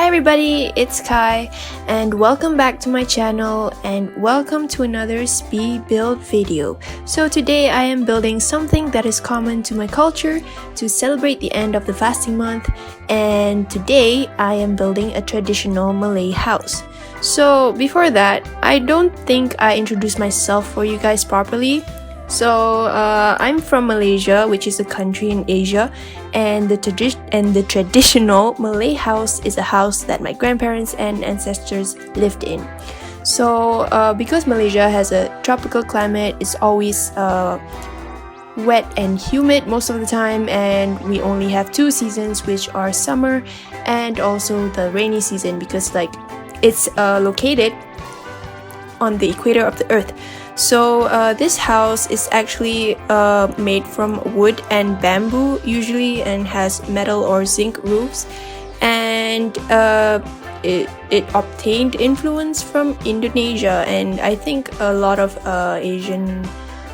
everybody, it's Kai and welcome back to my channel and welcome to another speed build video. So today I am building something that is common to my culture to celebrate the end of the fasting month, and today I am building a traditional Malay house. So before that, I don't think I introduced myself for you guys properly. So I'm from Malaysia, which is a country in Asia, and the traditional Malay house is a house that my grandparents and ancestors lived in. So because Malaysia has a tropical climate, it's always wet and humid most of the time, and we only have two seasons, which are summer and also the rainy season, because it's located on the equator of the earth. So this house is actually made from wood and bamboo usually, and has metal or zinc roofs, and it obtained influence from Indonesia, and I think a lot of Asian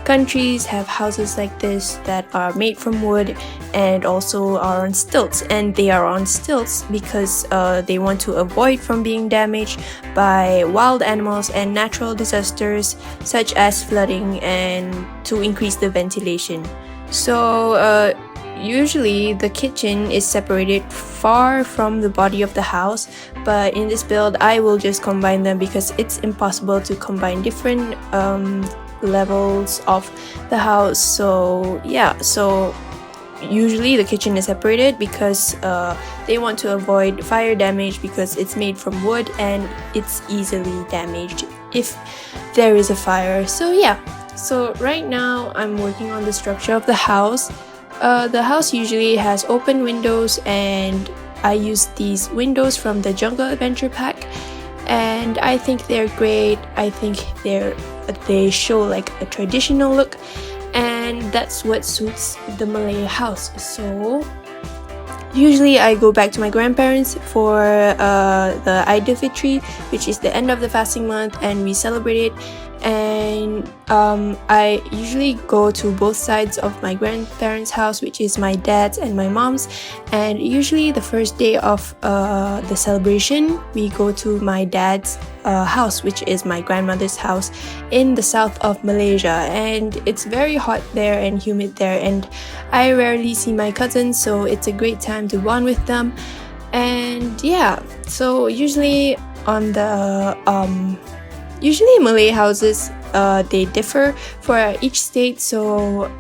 countries have houses like this that are made from wood and also are on stilts, and they are on stilts because they want to avoid from being damaged by wild animals and natural disasters such as flooding, and to increase the ventilation. So usually the kitchen is separated far from the body of the house, but in this build I will just combine them because it's impossible to combine different levels of the house. So yeah, so usually the kitchen is separated because they want to avoid fire damage, because it's made from wood and it's easily damaged if there is a fire. So yeah, so right now I'm working on the structure of the house. The house usually has open windows, and I use these windows from the Jungle Adventure pack, and I think they're great. I think they show like a traditional look, and that's what suits the Malay house. So usually I go back to my grandparents for the Idul Fitri, which is the end of the fasting month, and we celebrate it. And I usually go to both sides of my grandparents' house, which is my dad's and my mom's, and usually the first day of the celebration we go to my dad's house, which is my grandmother's house in the south of Malaysia, and it's very hot there and humid there, and I rarely see my cousins, so it's a great time to bond with them. And yeah, so usually on the usually Malay houses they differ for each state. So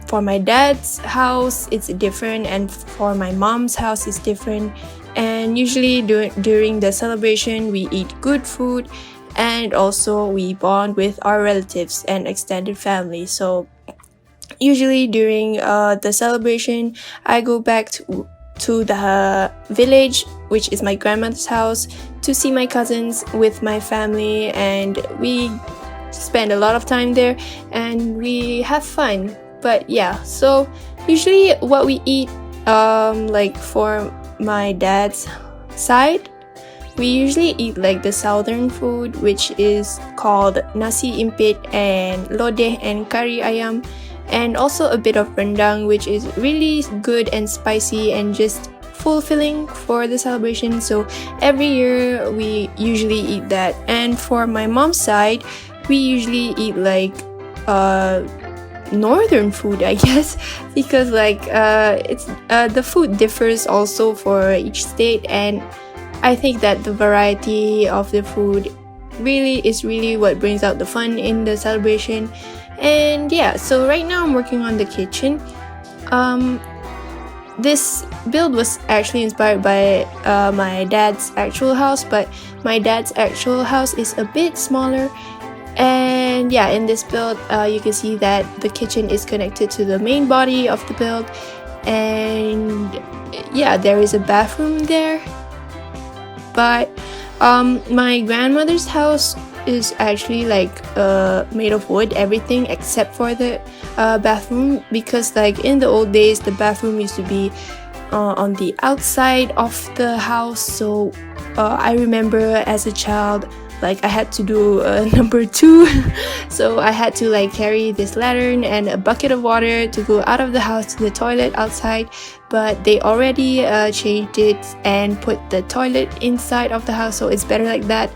for my dad's house it's different, and for my mom's house it's different. And usually during the celebration we eat good food, and also we bond with our relatives and extended family. So usually during the celebration I go back to the village, which is my grandmother's house, to see my cousins with my family, and we spend a lot of time there and we have fun. But yeah, so usually what we eat, for my dad's side, we usually eat like the southern food, which is called nasi impit and lodeh and kari ayam, and also a bit of rendang, which is really good and spicy and just fulfilling for the celebration. So every year we usually eat that. And for my mom's side, we usually eat like northern food, I guess, because it's the food differs also for each state, and I think that the variety of the food is really what brings out the fun in the celebration. And yeah, so right now I'm working on the kitchen. This build was actually inspired by my dad's actual house, but my dad's actual house is a bit smaller. And yeah, in this build you can see that the kitchen is connected to the main body of the build, and yeah, there is a bathroom there. But my grandmother's house is actually made of wood, everything except for the bathroom, because in the old days the bathroom used to be on the outside of the house. So I remember as a child, I had to do number 2 so I had to carry this lantern and a bucket of water to go out of the house to the toilet outside, but they already changed it and put the toilet inside of the house, so it's better like that.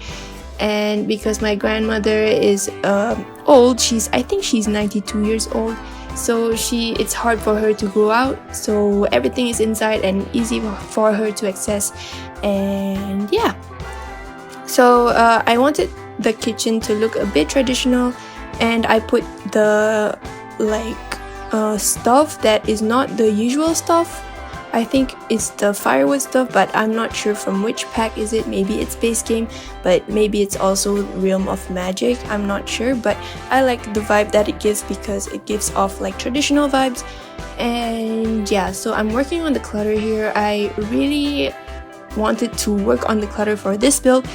And because my grandmother is old, I think she's 92 years old, so it's hard for her to go out, so everything is inside and easy for her to access. And yeah, so I wanted the kitchen to look a bit traditional, and I put the stuff that is not the usual stuff. I think it's the firewood stuff, but I'm not sure from which pack is it. Maybe it's base game, but maybe it's also Realm of Magic. I'm not sure, but I like the vibe that it gives because it gives off like traditional vibes. And yeah, so I'm working on the clutter here. I really wanted to work on the clutter for this build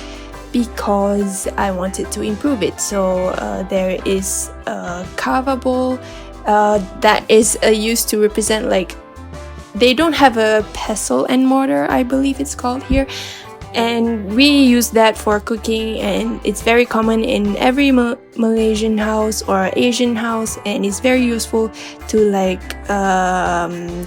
because I wanted to improve it. So there is a kava bowl that is used to represent like, they don't have a pestle and mortar, I believe it's called here, and we use that for cooking, and it's very common in every Malaysian house or Asian house, and it's very useful to like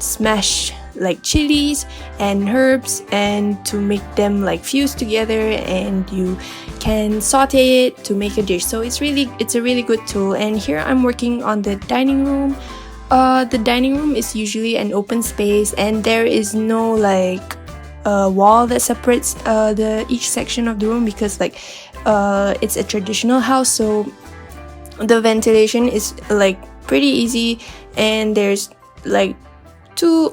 smash like chilies and herbs and to make them like fuse together, and you can saute it to make a dish. So it's a really good tool. And here I'm working on the dining room. The dining room is usually an open space, and there is no like wall that separates each section of the room, because like it's a traditional house, so the ventilation is like pretty easy, and there's like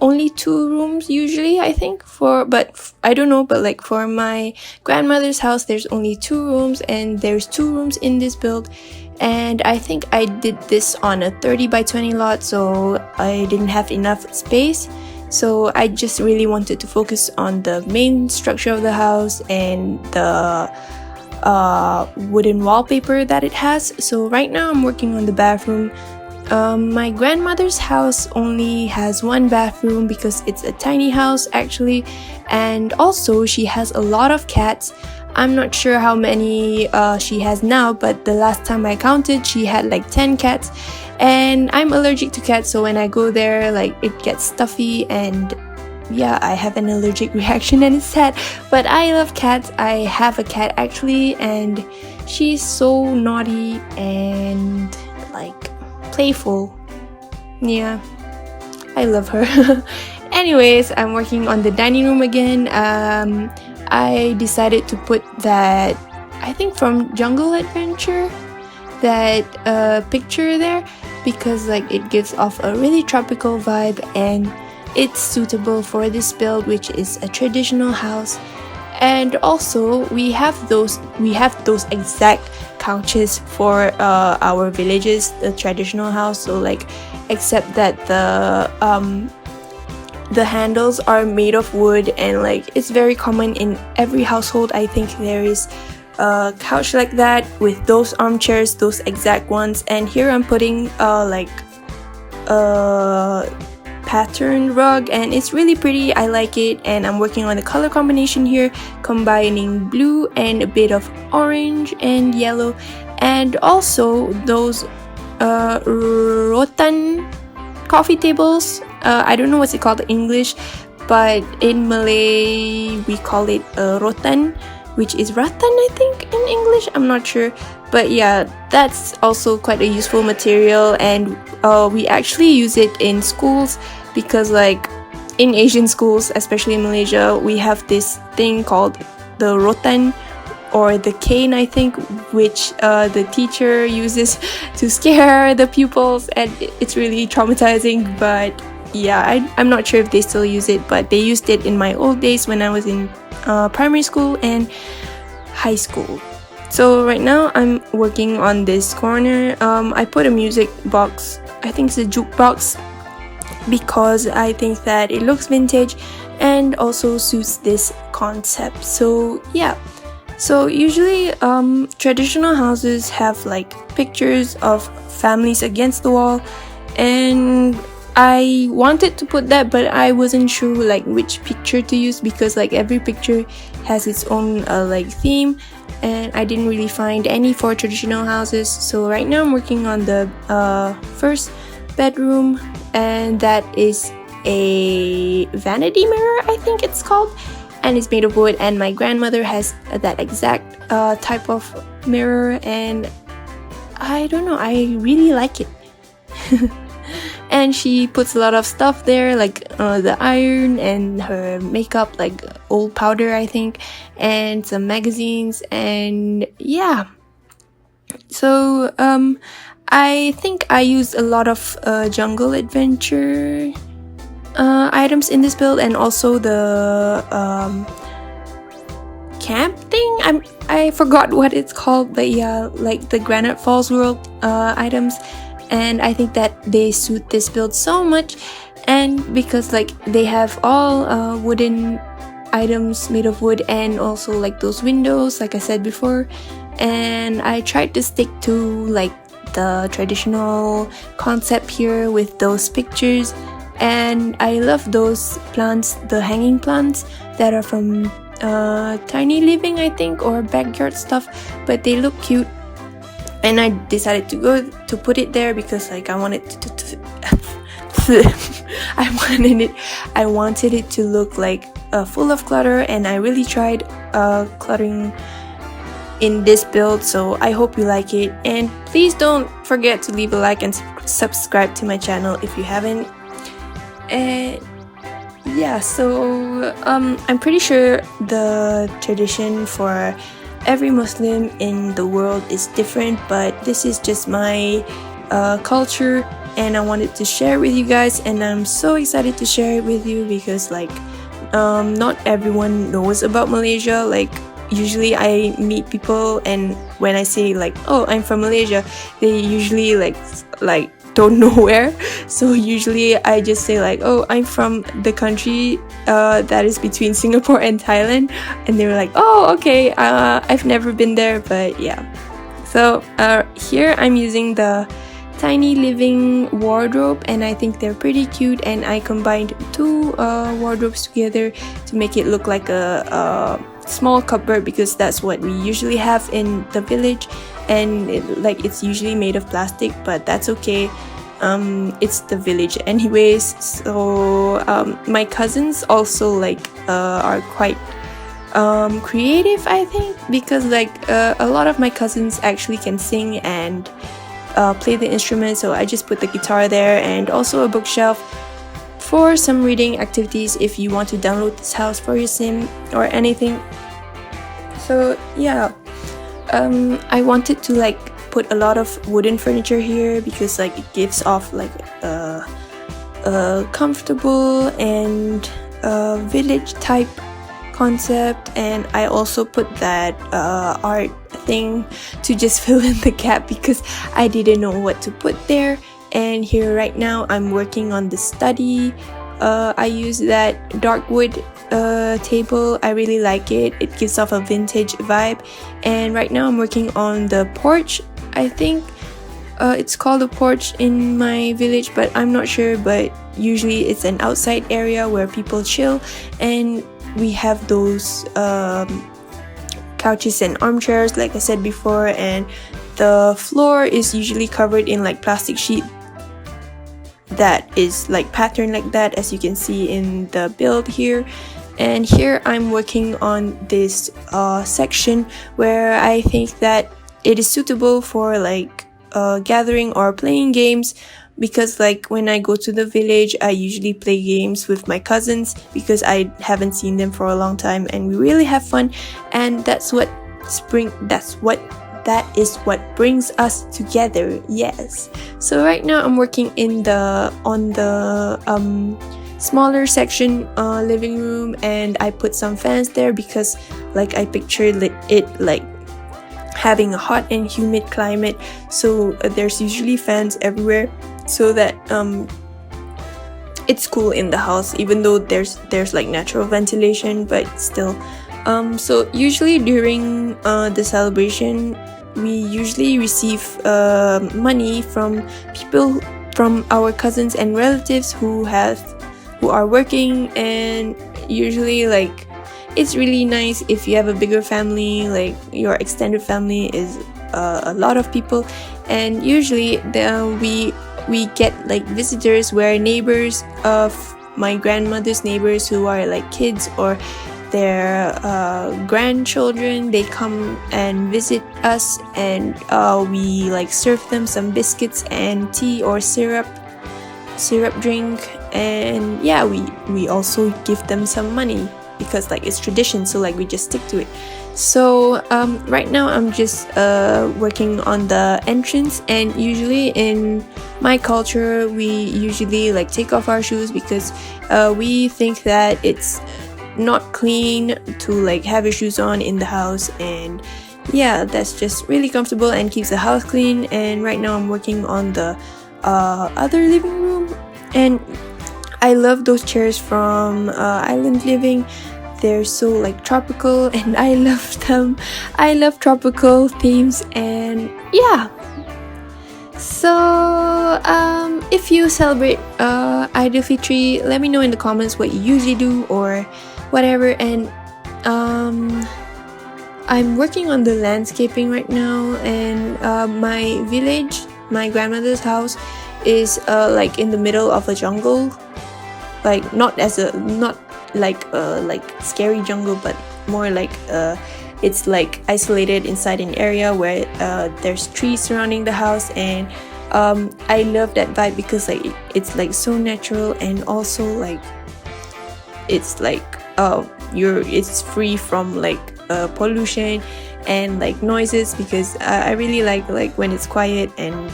only two rooms usually, I think, but I don't know, but like for my grandmother's house there's only two rooms, and there's two rooms in this build. And I think I did this on a 30 by 20 lot, so I didn't have enough space, so I just really wanted to focus on the main structure of the house and the wooden wallpaper that it has. So right now I'm working on the bathroom. My grandmother's house only has one bathroom because it's a tiny house actually, and also she has a lot of cats. I'm not sure how many she has now, but the last time I counted she had like 10 cats, and I'm allergic to cats, so when I go there like it gets stuffy, and yeah, I have an allergic reaction and it's sad. But I love cats. I have a cat actually, and she's so naughty and like playful. Yeah, I love her. Anyways, I'm working on the dining room again. I decided to put that, I think from Jungle Adventure, that picture there, because like it gives off a really tropical vibe, and it's suitable for this build, which is a traditional house. And also we have those exact couches for our villages, the traditional house. So like, except that the handles are made of wood, and like it's very common in every household. I think there is a couch like that with those armchairs, those exact ones. And here I'm putting like a patterned rug, and it's really pretty. I like it, and I'm working on the color combination here, combining blue and a bit of orange and yellow. And also those rotan coffee tables. I don't know what's it called in English, but in Malay we call it rotan, which is ratan I think in English, I'm not sure. But yeah, that's also quite a useful material, and we actually use it in schools, because like in Asian schools, especially in Malaysia, we have this thing called the rotan, or the cane I think, which the teacher uses to scare the pupils, and it's really traumatizing. But yeah, I'm not sure if they still use it, but they used it in my old days when I was in primary school and high school. So right now I'm working on this corner. I put a music box, I think it's a jukebox, because I think that it looks vintage and also suits this concept. So yeah, so usually traditional houses have like pictures of families against the wall, and I wanted to put that, but I wasn't sure like which picture to use, because like every picture has its own like theme, and I didn't really find any for traditional houses. So right now I'm working on the first bedroom, and that is a vanity mirror, I think it's called, and it's made of wood, and my grandmother has that exact type of mirror, and I don't know, I really like it. And she puts a lot of stuff there, like the iron and her makeup, like old powder, I think, and some magazines, and yeah. So I think I used a lot of jungle adventure items in this build, and also the camp thing. I forgot what it's called, but yeah, like the Granite Falls World items. And I think that they suit this build so much, and because like they have all wooden items made of wood, and also like those windows, like I said before. And I tried to stick to like the traditional concept here with those pictures, and I love those plants, the hanging plants that are from Tiny Living, I think, or backyard stuff, but they look cute. And I decided to put it there because like I wanted I wanted it to look like full of clutter, and I really tried cluttering in this build. So I hope you like it, and please don't forget to leave a like and subscribe to my channel if you haven't. And yeah, so I'm pretty sure the tradition for every Muslim in the world is different, but this is just my culture, and I wanted to share with you guys, and I'm so excited to share it with you because like not everyone knows about Malaysia. Like usually I meet people, and when I say like, oh, I'm from Malaysia, they usually like don't know where. So usually I just say like, oh, I'm from the country that is between Singapore and Thailand, and they were like, oh, okay, I've never been there, but yeah. So here I'm using the Tiny Living wardrobe, and I think they're pretty cute, and I combined two wardrobes together to make it look like a small cupboard, because that's what we usually have in the village, and it's usually made of plastic, but that's okay. It's the village anyways. So my cousins also like are quite creative, I think, because like a lot of my cousins actually can sing and play the instrument, so I just put the guitar there, and also a bookshelf for some reading activities if you want to download this house for your sim or anything. So yeah, I wanted to like put a lot of wooden furniture here because like it gives off like a comfortable and village type concept, and I also put that art thing to just fill in the gap because I didn't know what to put there. And here right now I'm working on the study. I use that dark wood table. I really like it. It gives off a vintage vibe. And right now I'm working on the porch. I think it's called a porch in my village, but I'm not sure. But usually it's an outside area where people chill, and we have those couches and armchairs like I said before, and the floor is usually covered in like plastic sheet that is like patterned like that, as you can see in the build here. And here I'm working on this section where I think that it is suitable for like gathering or playing games, because like when I go to the village I usually play games with my cousins because I haven't seen them for a long time, and we really have fun, and that is what brings us together. Yes. So right now I'm working on the smaller section, living room, and I put some fans there because like I pictured it like having a hot and humid climate, so there's usually fans everywhere so that it's cool in the house, even though there's like natural ventilation, but still. So usually during the celebration we usually receive money from people, from our cousins and relatives who are working, and usually like it's really nice if you have a bigger family, like your extended family is a lot of people, and usually we get like visitors where neighbors of my grandmother's neighbors who are like kids or their grandchildren, they come and visit us, and we like serve them some biscuits and tea or syrup drink, and yeah, we also give them some money because like it's tradition, so like we just stick to it. So right now I'm just working on the entrance, and usually in my culture we usually like take off our shoes because we think that it's not clean to like have your shoes on in the house, and yeah, that's just really comfortable and keeps the house clean. And right now I'm working on the other living room, and I love those chairs from Island Living. They're so like tropical, and I love them. I love tropical themes, and yeah. So if you celebrate Idul Fitri, let me know in the comments what you usually do or whatever. And I'm working on the landscaping right now, and my village, my grandmother's house, is like in the middle of a jungle, like not like scary jungle, but more like it's like isolated inside an area where there's trees surrounding the house, and I love that vibe because like it's like so natural, and also like it's like it's free from like pollution and like noises, because I really like when it's quiet and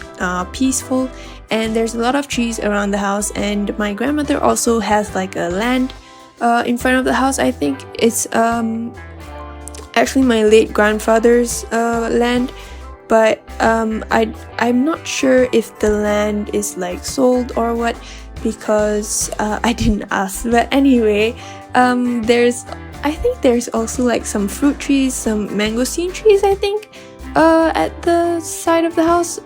peaceful, and there's a lot of trees around the house. And my grandmother also has like a land in front of the house. I think it's actually my late grandfather's land, but I'm not sure if the land is like sold or what, because I didn't ask. But anyway, I think there's also like some fruit trees, some mangosteen trees, I think, at the side of the house.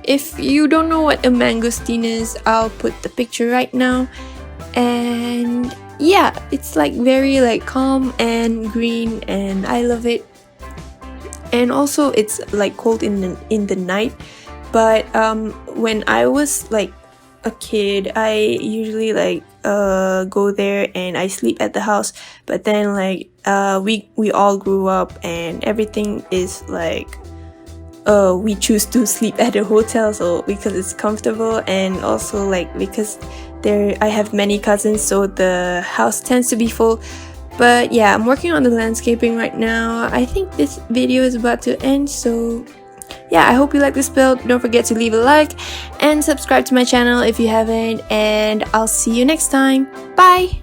If you don't know what a mangosteen is, I'll put the picture right now. And yeah, it's like very like calm and green, and I love it. And also it's like cold in the night, but when I was like a kid, I usually like go there and I sleep at the house. But then like we all grew up, and everything is like we choose to sleep at a hotel, so because it's comfortable, and also like because I have many cousins, so the house tends to be full. But yeah, I'm working on the landscaping right now. I think this video is about to end, so yeah, I hope you like this build. Don't forget to leave a like and subscribe to my channel if you haven't, and I'll see you next time. Bye!